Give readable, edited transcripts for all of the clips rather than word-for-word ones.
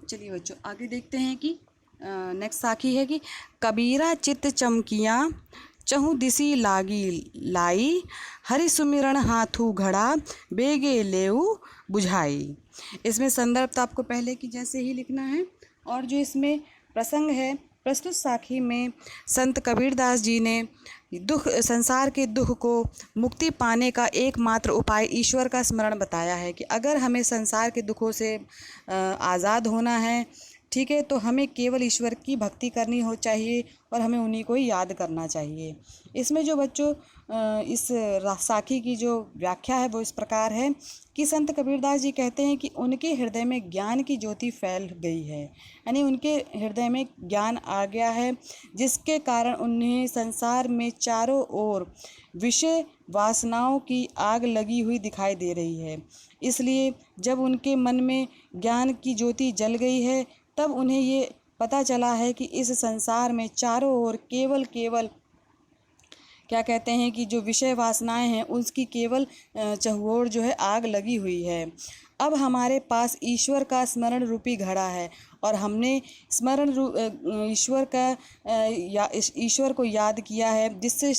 चलिए बच्चों आगे देखते हैं कि नेक्स्ट साखी है कि कबीरा चित्त चमकियाँ चहु दिसी लागी लाई हरि सुमिरन हाथू घड़ा बेगे लेऊ बुझाई। इसमें संदर्भ तो आपको पहले की जैसे ही लिखना है और जो इसमें प्रसंग है, प्रस्तुत साखी में संत कबीरदास जी ने संसार के दुख को मुक्ति पाने का एकमात्र उपाय ईश्वर का स्मरण बताया है कि अगर हमें संसार के दुखों से आज़ाद होना है, ठीक है, तो हमें केवल ईश्वर की भक्ति करनी हो चाहिए और हमें उन्हीं को ही याद करना चाहिए। इसमें जो बच्चों इस साखी की जो व्याख्या है वो इस प्रकार है कि संत कबीरदास जी कहते हैं कि उनके हृदय में ज्ञान की ज्योति फैल गई है, यानी उनके हृदय में ज्ञान आ गया है, जिसके कारण उन्हें संसार में चारों ओर विषय वासनाओं की आग लगी हुई दिखाई दे रही है। इसलिए जब उनके मन में ज्ञान की ज्योति जल गई है तब उन्हें ये पता चला है कि इस संसार में चारों ओर केवल क्या कहते हैं कि जो विषय वासनाएं हैं उसकी केवल चहुओर जो है आग लगी हुई है। अब हमारे पास ईश्वर का स्मरण रूपी घड़ा है और हमने ईश्वर को याद किया है, जिससे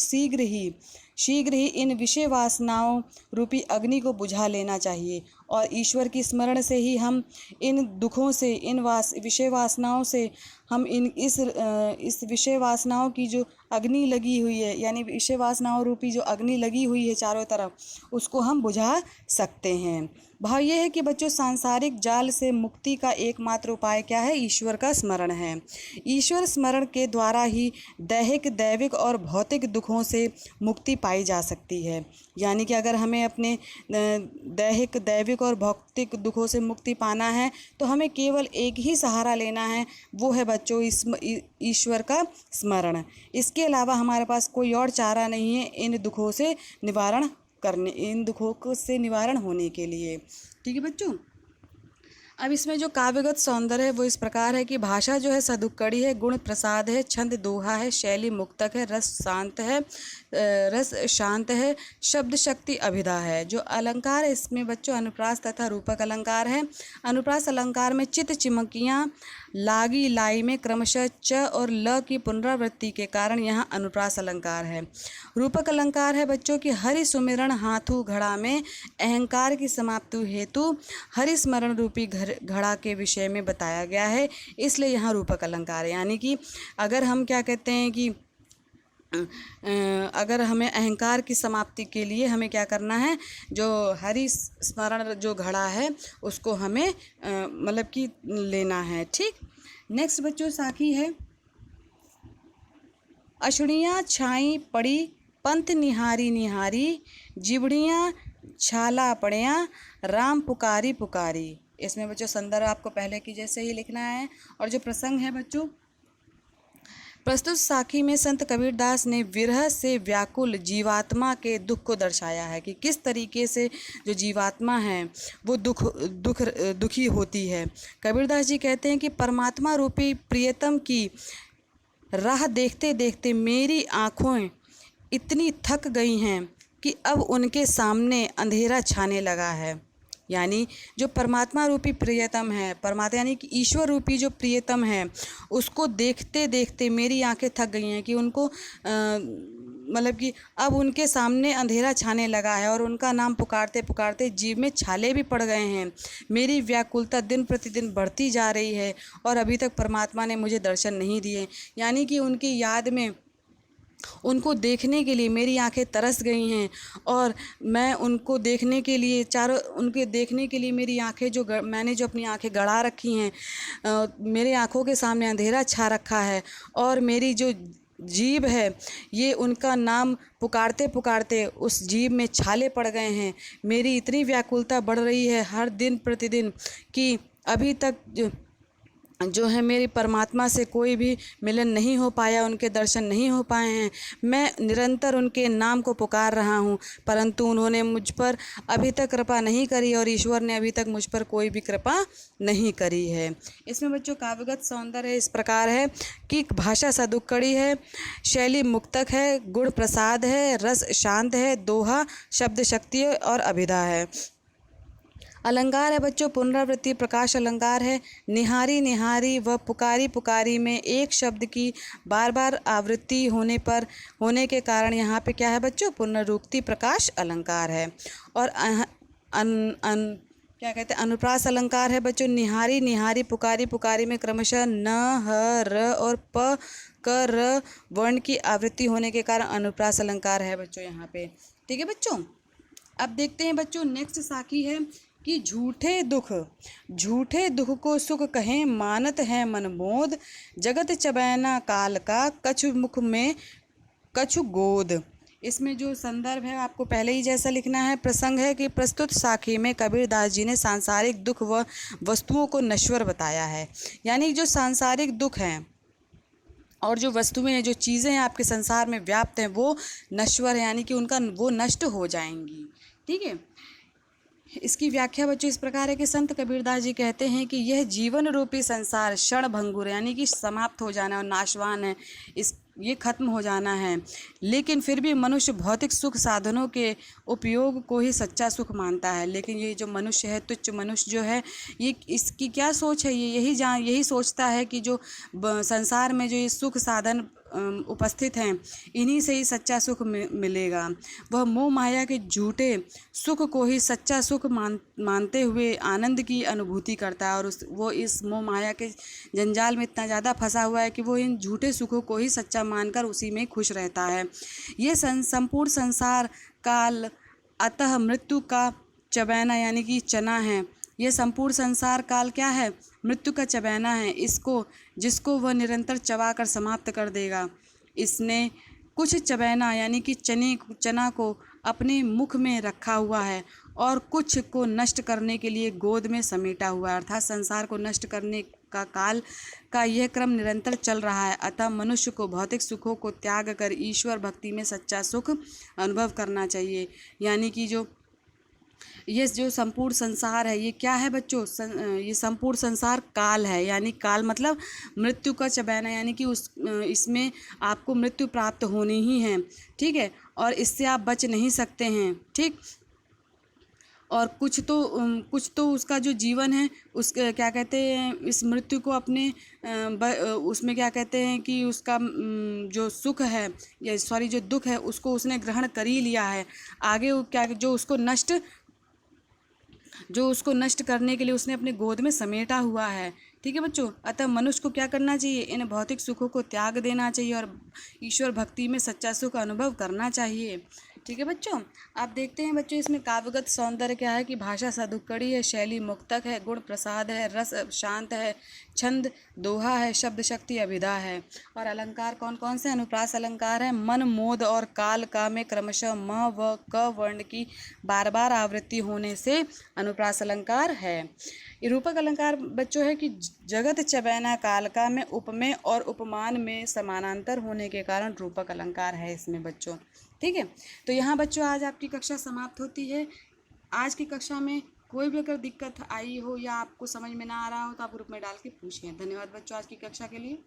शीघ्र ही इन विषय वासनाओं रूपी अग्नि को बुझा लेना चाहिए और ईश्वर की स्मरण से ही हम इन दुखों से, इन विषय वासनाओं से हम इस विषय वासनाओं की जो अग्नि लगी हुई है, यानी विषय वासनाओं रूपी जो अग्नि लगी हुई है चारों तरफ, उसको हम बुझा सकते हैं। भाव ये है कि बच्चों सांसारिक जाल से मुक्ति का एकमात्र उपाय क्या है? ईश्वर का स्मरण है। ईश्वर स्मरण के द्वारा ही दैहिक, दैविक और भौतिक दुखों से मुक्ति पाई जा सकती है। यानी कि अगर हमें अपने दैहिक, दैविक और भौतिक दुखों से मुक्ति पाना है तो हमें केवल एक ही सहारा लेना है, वो है बच्चों ईश्वर का स्मरण। इसके अलावा हमारे पास कोई और चारा नहीं है इन दुखों से निवारण होने के लिए। ठीक है बच्चों। अब इसमें जो काव्यगत सौंदर्य है वो इस प्रकार है कि भाषा जो है सदुक्कड़ी है, गुण प्रसाद है, छंद दोहा है, शैली मुक्तक है, रस शांत है, शब्द शक्ति अभिधा है। जो अलंकार है इसमें बच्चों अनुप्रास तथा रूपक अलंकार है। अनुप्रास अलंकार में चित चिमकियाँ लागी लाई में क्रमशः च और ल की पुनरावृत्ति के कारण यहाँ अनुप्रास अलंकार है। रूपक अलंकार है बच्चों की हरि सुमिरन हाथू घड़ा में अहंकार की समाप्ति हेतु हरि स्मरण रूपी घड़ा के विषय में बताया गया है, इसलिए यहाँ रूपक अलंकार है। यानी कि अगर हम क्या कहते हैं कि अगर हमें अहंकार की समाप्ति के लिए हमें क्या करना है, जो हरि स्मरण जो घड़ा है उसको हमें मतलब कि लेना है। ठीक। नेक्स्ट बच्चों साखी है अशुणियाँ छाई पड़ी पंथ निहारी निहारी जिबड़ियाँ छाला पड़ियाँ राम पुकारी पुकारी। इसमें बच्चों संदर्भ आपको पहले की जैसे ही लिखना है और जो प्रसंग है बच्चों प्रस्तुत साखी में संत कबीरदास ने विरह से व्याकुल जीवात्मा के दुख को दर्शाया है कि किस तरीके से जो जीवात्मा है वो दुखी होती है। कबीरदास जी कहते हैं कि परमात्मा रूपी प्रियतम की राह देखते देखते मेरी आँखें इतनी थक गई हैं कि अब उनके सामने अंधेरा छाने लगा है। यानी जो परमात्मा रूपी प्रियतम है, परमात्मा यानी कि ईश्वर रूपी जो प्रियतम है, उसको देखते देखते मेरी आंखें थक गई हैं कि उनको मतलब कि अब उनके सामने अंधेरा छाने लगा है और उनका नाम पुकारते पुकारते जीव में छाले भी पड़ गए हैं। मेरी व्याकुलता दिन प्रतिदिन बढ़ती जा रही है और अभी तक परमात्मा ने मुझे दर्शन नहीं दिए। यानी कि उनकी याद में उनको देखने के लिए मेरी आंखें तरस गई हैं और मैं उनको देखने के लिए मेरी आंखें मैंने जो अपनी आंखें गड़ा रखी हैं, मेरे आंखों के सामने अंधेरा छा रखा है और मेरी जो जीभ है ये उनका नाम पुकारते पुकारते उस जीभ में छाले पड़ गए हैं। मेरी इतनी व्याकुलता बढ़ रही है हर दिन प्रतिदिन कि अभी तक जो है मेरी परमात्मा से कोई भी मिलन नहीं हो पाया, उनके दर्शन नहीं हो पाए हैं। मैं निरंतर उनके नाम को पुकार रहा हूँ परंतु उन्होंने मुझ पर अभी तक कृपा नहीं करी और ईश्वर ने अभी तक मुझ पर कोई भी कृपा नहीं करी है। इसमें बच्चों काव्यगत सौंदर्य इस प्रकार है कि भाषा सदुक्कड़ी है, शैली मुक्तक है, गुण प्रसाद है, रस शांत है, दोहा शब्द शक्ति और अभिधा है। अलंकार है बच्चों पुनरावृत्ति प्रकाश अलंकार है। निहारी निहारी व पुकारी पुकारी में एक शब्द की बार बार आवृत्ति होने के कारण यहाँ पे क्या है बच्चों, पुनरुक्ति प्रकाश अलंकार है। और क्या कहते हैं, अनुप्रास अलंकार है बच्चों। निहारी निहारी पुकारी पुकारी में क्रमशः न, ह, र और प, क, र वर्ण की आवृत्ति होने के कारण अनुप्रास अलंकार है बच्चों यहाँ पे। ठीक है बच्चों। अब देखते हैं बच्चों नेक्स्ट साखी है कि झूठे दुख को सुख कहें मानत है मनमोद, जगत चबैना काल का कछु मुख में कछु गोद। इसमें जो संदर्भ है आपको पहले ही जैसा लिखना है। प्रसंग है कि प्रस्तुत साखी में कबीरदास जी ने सांसारिक दुख व वस्तुओं को नश्वर बताया है। यानी जो सांसारिक दुख हैं और जो वस्तुएं हैं, जो चीज़ें हैं आपके संसार में व्याप्त हैं, वो नश्वर है, यानी कि वो नष्ट हो जाएंगी। ठीक है। इसकी व्याख्या बच्चों इस प्रकार है कि संत कबीरदास जी कहते हैं कि यह जीवन रूपी संसार क्षण भंगुर यानी कि समाप्त हो जाना और नाशवान है, ये खत्म हो जाना है। लेकिन फिर भी मनुष्य भौतिक सुख साधनों के उपयोग को ही सच्चा सुख मानता है। लेकिन ये जो मनुष्य है, तुच्छ मनुष्य जो है, ये इसकी क्या सोच है, ये यही सोचता है कि जो संसार में जो ये सुख साधन उपस्थित हैं, इन्हीं से ही सच्चा सुख मिलेगा। वह मोह माया के झूठे सुख को ही सच्चा सुख मानते हुए आनंद की अनुभूति करता है। और वो इस मोह माया के जंजाल में इतना ज़्यादा फंसा हुआ है कि वो इन झूठे सुखों को ही सच्चा मानकर उसी में खुश रहता है। ये संपूर्ण संसार काल अतः मृत्यु का चबैना यानी कि चना है। यह संपूर्ण संसार काल क्या है, मृत्यु का चबैना है। जिसको वह निरंतर चबाकर समाप्त कर देगा। इसने कुछ चबैना यानी कि चना को अपने मुख में रखा हुआ है और कुछ को नष्ट करने के लिए गोद में समेटा हुआ है। अर्थात संसार को नष्ट करने का काल का यह क्रम निरंतर चल रहा है। अतः मनुष्य को भौतिक सुखों को त्याग कर ईश्वर भक्ति में सच्चा सुख अनुभव करना चाहिए। यानी कि ये जो संपूर्ण संसार है, ये क्या है बच्चों, ये संपूर्ण संसार काल है। यानी काल मतलब मृत्यु का चबैना, यानी कि इसमें आपको मृत्यु प्राप्त होनी ही है। ठीक है। और इससे आप बच नहीं सकते हैं। ठीक। और कुछ तो उसका जो जीवन है, उस क्या कहते हैं, इस मृत्यु को अपने उसमें क्या कहते हैं कि उसका जो सुख है या सॉरी जो दुख है, उसको उसने ग्रहण कर ही लिया है। आगे क्या जो उसको नष्ट करने के लिए उसने अपने गोद में समेटा हुआ है। ठीक है बच्चों। अतः मनुष्य को क्या करना चाहिए, इन भौतिक सुखों को त्याग देना चाहिए और ईश्वर भक्ति में सच्चा सुख अनुभव करना चाहिए। ठीक है बच्चों। आप देखते हैं बच्चों इसमें काव्यगत सौंदर्य क्या है कि भाषा सदुक्कड़ी है, शैली मुक्तक है, गुण प्रसाद है, रस शांत है, छंद दोहा है, शब्द शक्ति अभिधा है। और अलंकार कौन कौन से, अनुप्रास अलंकार है। मन मोद और काल का में क्रमशः म व क वर्ण की बार बार आवृत्ति होने से अनुप्रास अलंकार है। रूपक अलंकार बच्चों है कि जगत चबैना काल का में उपमेय और उपमान में समानांतर होने के कारण रूपक अलंकार है इसमें बच्चों। ठीक है। तो यहाँ बच्चों आज आपकी कक्षा समाप्त होती है। आज की कक्षा में कोई भी अगर दिक्कत आई हो या आपको समझ में ना आ रहा हो तो आप ग्रुप में डाल के पूछिए। धन्यवाद बच्चों आज की कक्षा के लिए।